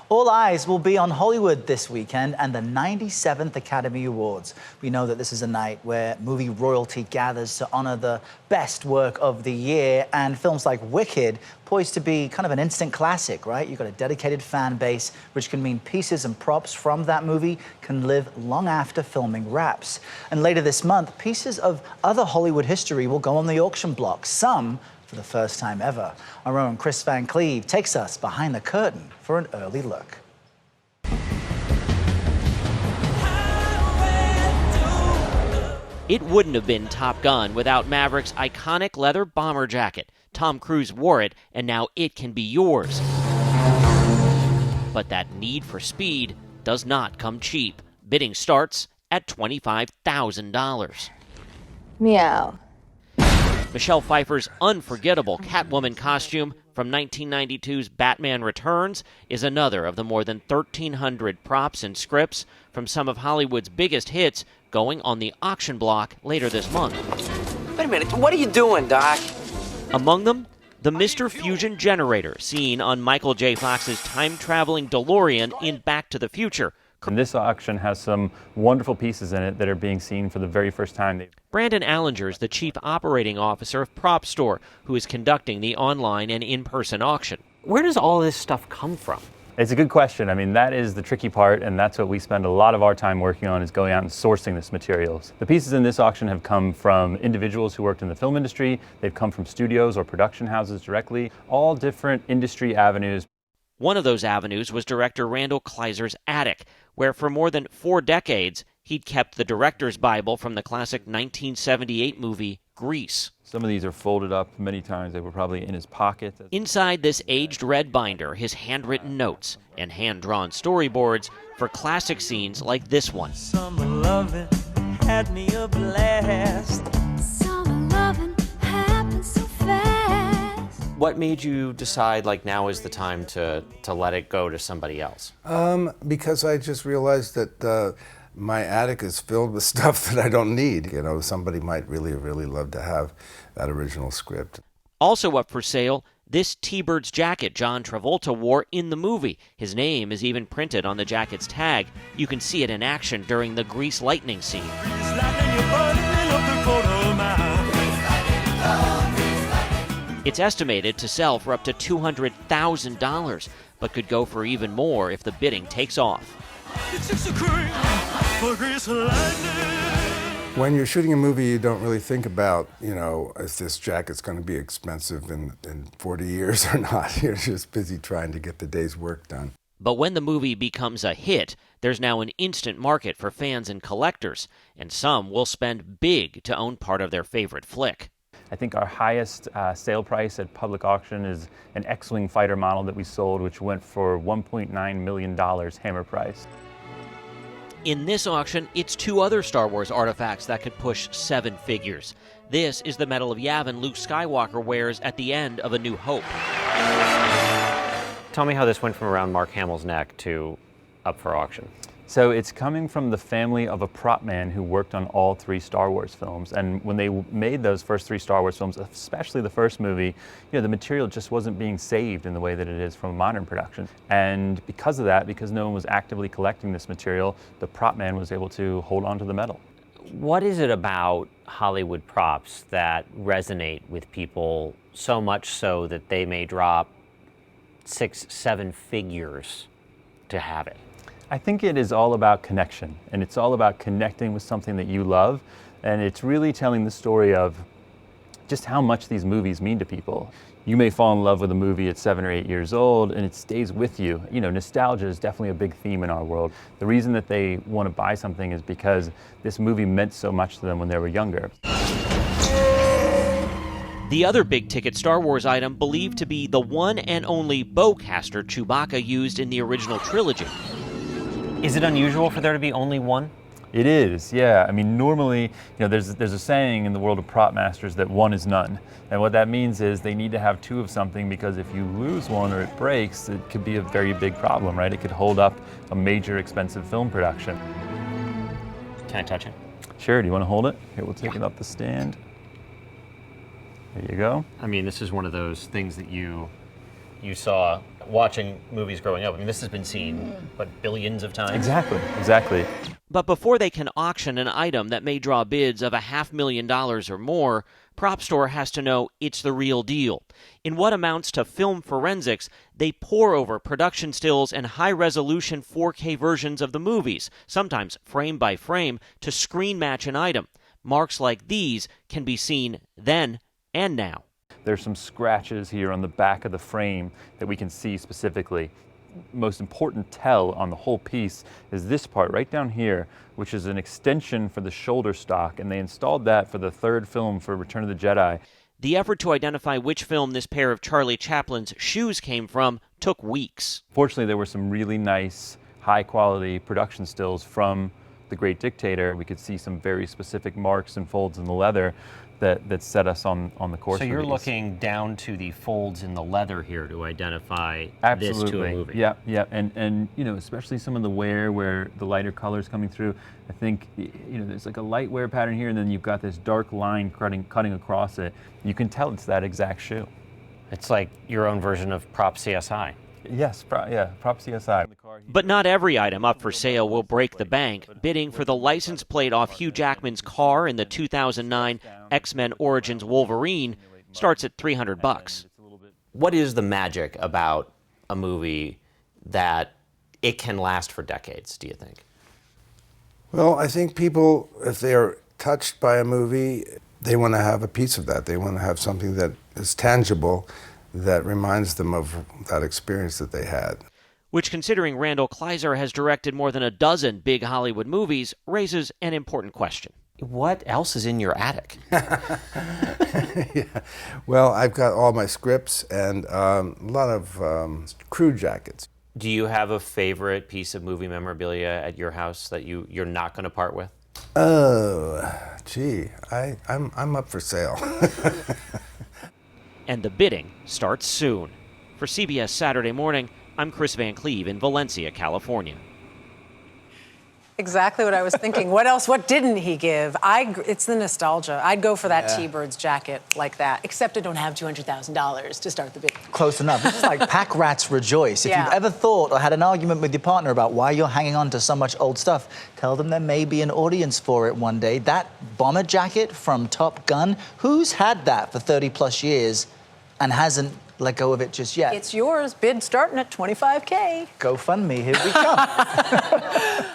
All eyes will be on Hollywood this weekend and the 97th Academy Awards. We know that this is a night where movie royalty gathers to honor the best work of the year, and films like Wicked poised to be kind of an instant classic, right? You've got a dedicated fan base, which can mean pieces and props from that movie can live long after filming wraps. And later this month, pieces of other Hollywood history will go on the auction block, some for the first time ever. Our own Chris Van Cleve takes us behind the curtain for an early look. It wouldn't have been Top Gun without Maverick's iconic leather bomber jacket. Tom Cruise wore it, and now it can be yours. But that need for speed does not come cheap. Bidding starts at $25,000. Meow. Michelle Pfeiffer's unforgettable Catwoman costume from 1992's Batman Returns is another of the more than 1,300 props and scripts from some of Hollywood's biggest hits going on the auction block later this month. Wait a minute, what are you doing, Doc? Among them, the Mr. Fusion generator seen on Michael J. Fox's time-traveling DeLorean in Back to the Future. And this auction has some wonderful pieces in it that are being seen for the very first time. Brandon Allinger is the chief operating officer of Prop Store, who is conducting the online and in-person auction. Where does all this stuff come from? It's a good question. I mean, that is the tricky part, and that's what we spend a lot of our time working on, is going out and sourcing this materials. The pieces in this auction have come from individuals who worked in the film industry. They've come from studios or production houses directly, all different industry avenues. One of those avenues was director Randall Kleiser's attic, where for more than 4 decades, he'd kept the director's Bible from the classic 1978 movie Grease. Some of these are folded up many times. They were probably in his pocket. Inside this aged red binder, his handwritten notes and hand-drawn storyboards for classic scenes like this one. Summer loving had me a blast. Summer loving happens so fast. What made you decide, like, now is the time to let it go to somebody else? Because I just realized that my attic is filled with stuff that I don't need. You know, somebody might really love to have that original script. Also up for sale, this T-Bird's jacket John Travolta wore in the movie. His name is even printed on the jacket's tag. You can see it in action during the Grease lightning scene. It's estimated to sell for up to $200,000, but could go for even more if the bidding takes off. When you're shooting a movie, you don't really think about, you know, is this jacket's going to be expensive in 40 years or not. You're just busy trying to get the day's work done. But when the movie becomes a hit, there's now an instant market for fans and collectors, and some will spend big to own part of their favorite flick. I think our highest sale price at public auction is an X-Wing fighter model that we sold, which went for $1.9 million hammer price. In this auction, it's 2 other Star Wars artifacts that could push 7 figures. This is the Medal of Yavin Luke Skywalker wears at the end of A New Hope. Tell me how this went from around Mark Hamill's neck to up for auction. So it's coming from the family of a prop man who worked on all 3 Star Wars films. And when they made those first 3 Star Wars films, especially the first movie, you know, the material just wasn't being saved in the way that it is from modern production. And because of that, because no one was actively collecting this material, the prop man was able to hold on to the metal. What is it about Hollywood props that resonate with people so much so that they may drop 6, 7 figures to have it? I think it is all about connection, and it's all about connecting with something that you love, and it's really telling the story of just how much these movies mean to people. You may fall in love with a movie at 7 or 8 years old, and it stays with you. You know, nostalgia is definitely a big theme in our world. The reason that they want to buy something is because this movie meant so much to them when they were younger. The other big-ticket Star Wars item believed to be the one and only bowcaster Chewbacca used in the original trilogy. Is it unusual for there to be only one? It is, yeah. I mean, normally, you know, there's a saying in the world of prop masters that one is none. And what that means is they need to have 2 of something, because if you lose one or it breaks, it could be a very big problem, right? It could hold up a major expensive film production. Can I touch it? Sure, do you want to hold it? Here, we'll take it off the stand. There you go. I mean, this is one of those things that you saw watching movies growing up. I mean, this has been seen, what, billions of times? Exactly. But before they can auction an item that may draw bids of $500,000 or more, Prop Store has to know it's the real deal. In what amounts to film forensics, they pore over production stills and high-resolution 4K versions of the movies, sometimes frame by frame, to screen match an item. Marks like these can be seen then and now. There's some scratches here on the back of the frame that we can see specifically. Most important tell on the whole piece is this part right down here, which is an extension for the shoulder stock, and they installed that for the third film for Return of the Jedi. The effort to identify which film this pair of Charlie Chaplin's shoes came from took weeks. Fortunately, there were some really nice, high-quality production stills from The Great Dictator. We could see some very specific marks and folds in the leather that set us on the course. So you're for these. looking down to the folds in the leather here to identify Absolutely. this to a movie. Yeah, and you know, especially some of the wear where the lighter colors coming through. I think, you know, there's like a light wear pattern here, and then you've got this dark line cutting across it. You can tell it's that exact shoe. It's like your own version of Prop CSI. Yes, Prop CSI. But not every item up for sale will break the bank. Bidding for the license plate off Hugh Jackman's car in the 2009 X-Men Origins Wolverine starts at $300. What is the magic about a movie that it can last for decades, do you think? Well, I think people, if they are touched by a movie, they want to have a piece of that. They want to have something that is tangible that reminds them of that experience that they had. Which, considering Randall Kleiser has directed more than a dozen big Hollywood movies, raises an important question. What else is in your attic? Yeah. Well, I've got all my scripts and a lot of crew jackets. Do you have a favorite piece of movie memorabilia at your house that you're not going to part with? Oh, gee, I'm up for sale. And the bidding starts soon. For CBS Saturday Morning, I'm Chris Van Cleve in Valencia, California. Exactly what I was thinking. What else? What didn't he give? It's the nostalgia. I'd go for that T-Birds jacket like that, except I don't have $200,000 to start the bid. Close enough. This is like pack rats rejoice. If Yeah. you've ever thought or had an argument with your partner about why you're hanging on to so much old stuff, tell them there may be an audience for it one day. That bomber jacket from Top Gun, who's had that for 30 plus years and hasn't let go of it just yet? It's yours. Bid starting at $25K. GoFundMe, here we come.